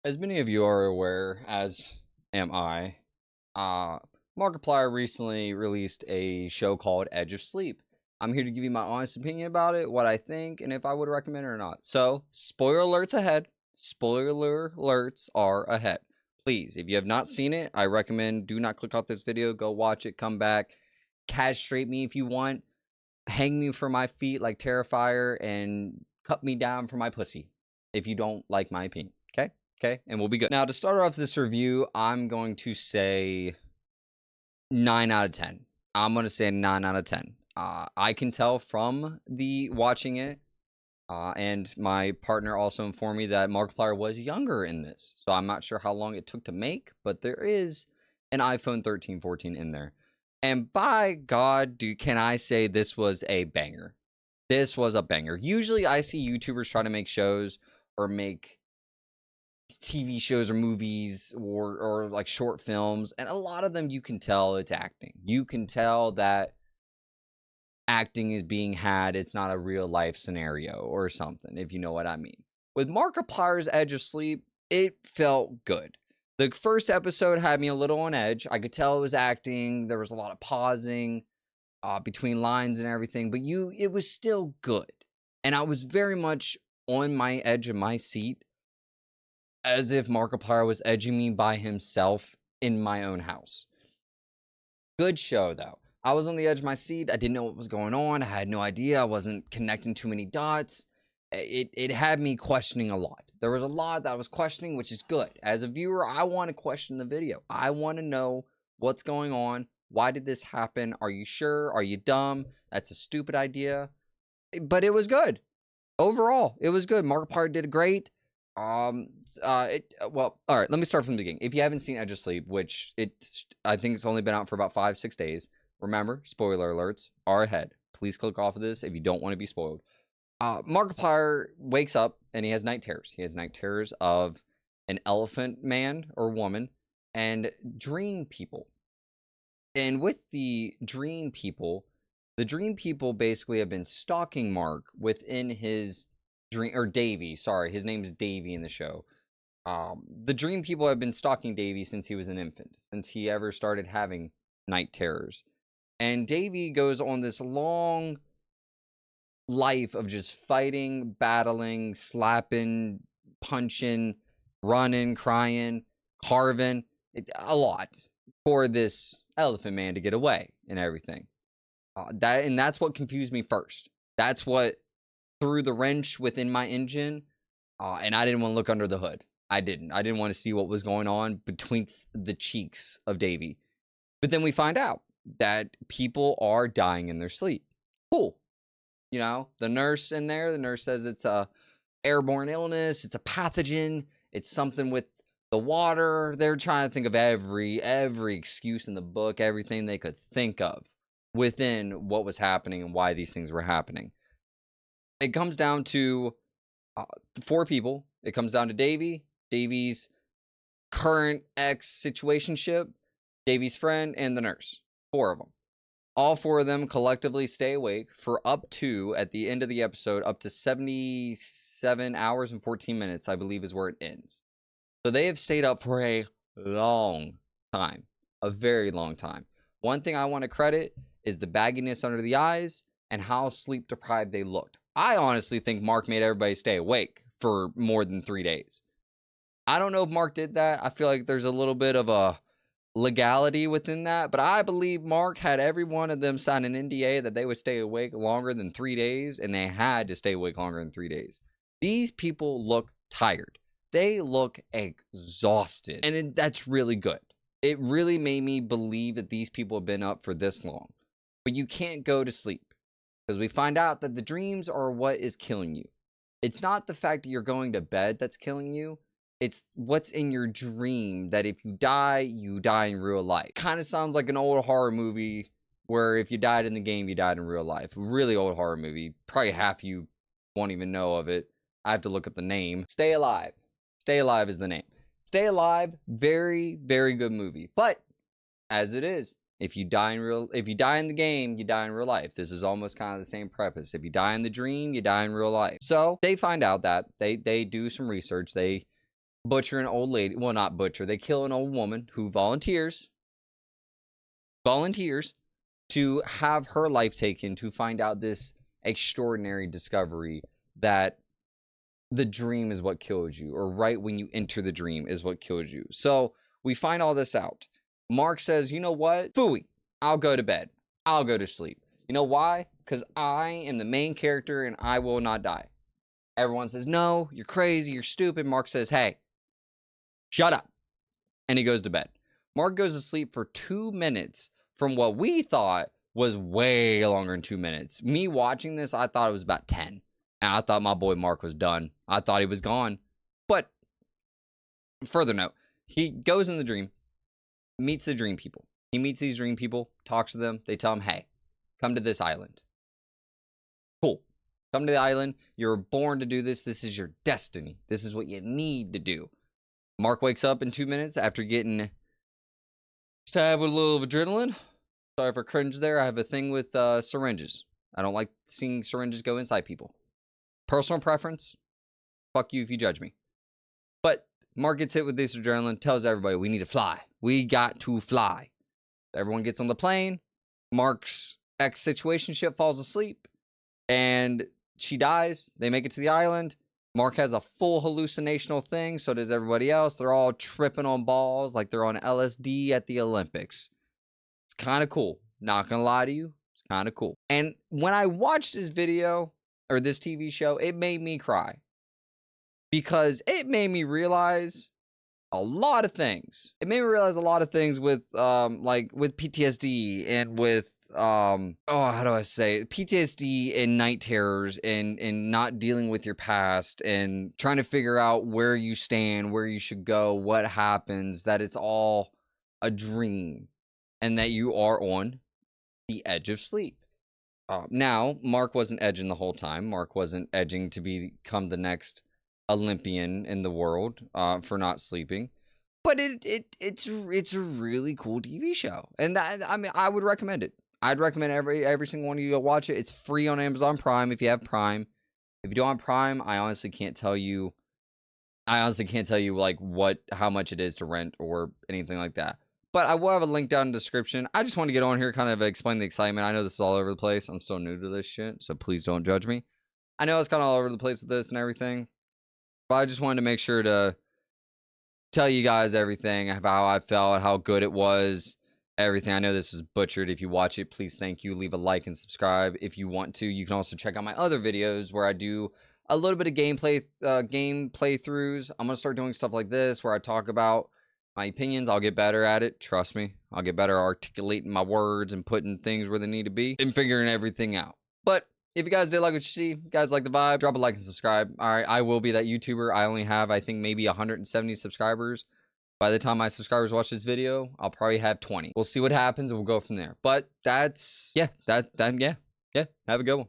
As many of you are aware, as am I, uh, Markiplier recently released a show called Edge of Sleep. I'm here to give you my honest opinion about it, what I think, and if I would recommend it or not. So, spoiler alerts ahead. Spoiler alerts are ahead. Please, if you have not seen it, I recommend do not click off this video. Go watch it, come back, castrate me if you want, hang me from my feet like Terrifier, and cut me down for my pussy if you don't like my opinion. Okay? Okay, and we'll be good. Now, to start off this review, I'm going to say 9 out of 10. I'm going to say 9 out of 10. I can tell from the watching it, and my partner also informed me that Markiplier was younger in this. So I'm not sure how long it took to make, but there is an iPhone 13, 14 in there. And by God, can I say this was a banger. This was a banger. Usually I see YouTubers try to make shows or make TV shows or movies or like short films, and a lot of them you can tell it's acting. You can tell that acting is being had. It's not a real life scenario or something, if you know what I mean. With Markiplier's Edge of Sleep, it felt good. The first episode had me a little on edge. I could tell it was acting. There was a lot of pausing between lines and everything, but it was still good. And I was very much on my edge of my seat, as if Markiplier was edging me by himself in my own house. Good show, though. I was on the edge of my seat. I didn't know what was going on. I had no idea. I wasn't connecting too many dots. It had me questioning a lot. There was a lot that I was questioning, which is good. As a viewer, I want to question the video. I want to know what's going on. Why did this happen? Are you sure? Are you dumb? That's a stupid idea. But it was good. Overall, it was good. Markiplier did great. Well, all right, let me start from the beginning. If you haven't seen Edge of Sleep, which I think it's only been out for about 5-6 days, remember, spoiler alerts are ahead. Please click off of this if you don't want to be spoiled. Markiplier wakes up and he has night terrors. He has night terrors of an elephant man or woman and dream people. And with the dream people basically have been stalking Mark within his dream, or Davey, sorry, his name's Davey in the show. The dream people have been stalking Davey since he was an infant, since he ever started having night terrors. And Davey goes on this long life of just fighting, battling, slapping, punching, running, crying, carving, a lot for this elephant man to get away and everything. That's what confused me first. That's what threw the wrench within my engine, and I didn't want to look under the hood. I didn't want to see what was going on between the cheeks of Davey. But then we find out that people are dying in their sleep. Cool. You know, the nurse in there, the nurse says it's a airborne illness, it's a pathogen, it's something with the water. They're trying to think of every excuse in the book, everything they could think of within what was happening and why these things were happening. It comes down to 4 people. It comes down to Davey's current ex-situationship, Davey's friend, and the nurse. 4 of them. All 4 of them collectively stay awake for up to, at the end of the episode, up to 77 hours and 14 minutes, I believe is where it ends. So they have stayed up for a long time. A very long time. One thing I want to credit is the bagginess under the eyes and how sleep deprived they looked. I honestly think Mark made everybody stay awake for more than 3 days. I don't know if Mark did that. I feel like there's a little bit of a legality within that, but I believe Mark had every one of them sign an NDA that they would stay awake longer than 3 days, and they had to stay awake longer than 3 days. These people look tired. They look exhausted, and that's really good. It really made me believe that these people have been up for this long. But you can't go to sleep, because we find out that the dreams are what is killing you. It's not the fact that you're going to bed that's killing you. It's what's in your dream, that if you die in real life. Kind of sounds like an old horror movie where if you died in the game, you died in real life. Really old horror movie. Probably half you won't even know of it. I have to look up the name. Stay Alive. Stay Alive is the name. Stay Alive, very, very good movie. But as it is, if you die in the game, you die in real life. This is almost kind of the same preface. If you die in the dream, you die in real life. So they find out that they do some research. They butcher an old lady. Well, not butcher. They kill an old woman who volunteers to have her life taken to find out this extraordinary discovery that the dream is what kills you, or right when you enter the dream is what kills you. So we find all this out. Mark says, you know what? Phooey, I'll go to bed. I'll go to sleep. You know why? Because I am the main character and I will not die. Everyone says, no, you're crazy, you're stupid. Mark says, hey, shut up. And he goes to bed. Mark goes to sleep for 2 minutes from what we thought was way longer than 2 minutes. Me watching this, I thought it was about 10. And I thought my boy Mark was done. I thought he was gone. But further note, he goes in the dream, meets the dream people. He meets these dream people, talks to them. They tell him, hey, come to this island. Cool. Come to the island. You're born to do this. This is your destiny. This is what you need to do. Mark wakes up in 2 minutes after getting stabbed with a little of adrenaline. Sorry for cringe there. I have a thing with syringes. I don't like seeing syringes go inside people. Personal preference. Fuck you if you judge me. But Mark gets hit with this adrenaline, tells everybody, we need to fly. We got to fly. Everyone gets on the plane. Mark's ex-situationship falls asleep. And she dies. They make it to the island. Mark has a full hallucinational thing. So does everybody else. They're all tripping on balls like they're on LSD at the Olympics. It's kind of cool. Not gonna lie to you. It's kind of cool. And when I watched this video, or this TV show, it made me cry. Because it made me realize a lot of things. It made me realize a lot of things with, like, with PTSD and with, how do I say it? PTSD and night terrors and not dealing with your past and trying to figure out where you stand, where you should go, what happens, that it's all a dream and that you are on the edge of sleep. Now, Mark wasn't edging the whole time. Mark wasn't edging to become the next Olympian in the world for not sleeping. But it's a really cool TV show. And that, I mean, I would recommend it. I'd recommend every single one of you go watch it. It's free on Amazon Prime if you have Prime. If you don't have Prime, I honestly can't tell you like how much it is to rent or anything like that. But I will have a link down in the description. I just want to get on here, kind of explain the excitement. I know this is all over the place. I'm still new to this shit, so please don't judge me. I know it's kind of all over the place with this and everything. But I just wanted to make sure to tell you guys everything, how I felt, how good it was, everything. I know this was butchered. If you watch it, please thank you. Leave a like and subscribe if you want to. You can also check out my other videos where I do a little bit of game playthroughs. I'm going to start doing stuff like this where I talk about my opinions. I'll get better at it. Trust me. I'll get better articulating my words and putting things where they need to be and figuring everything out. But if you guys did like what you see, you guys like the vibe, drop a like and subscribe. All right, I will be that YouTuber. I only have, I think, maybe 170 subscribers. By the time my subscribers watch this video, I'll probably have 20. We'll see what happens and we'll go from there. But that's, yeah, yeah. Have a good one.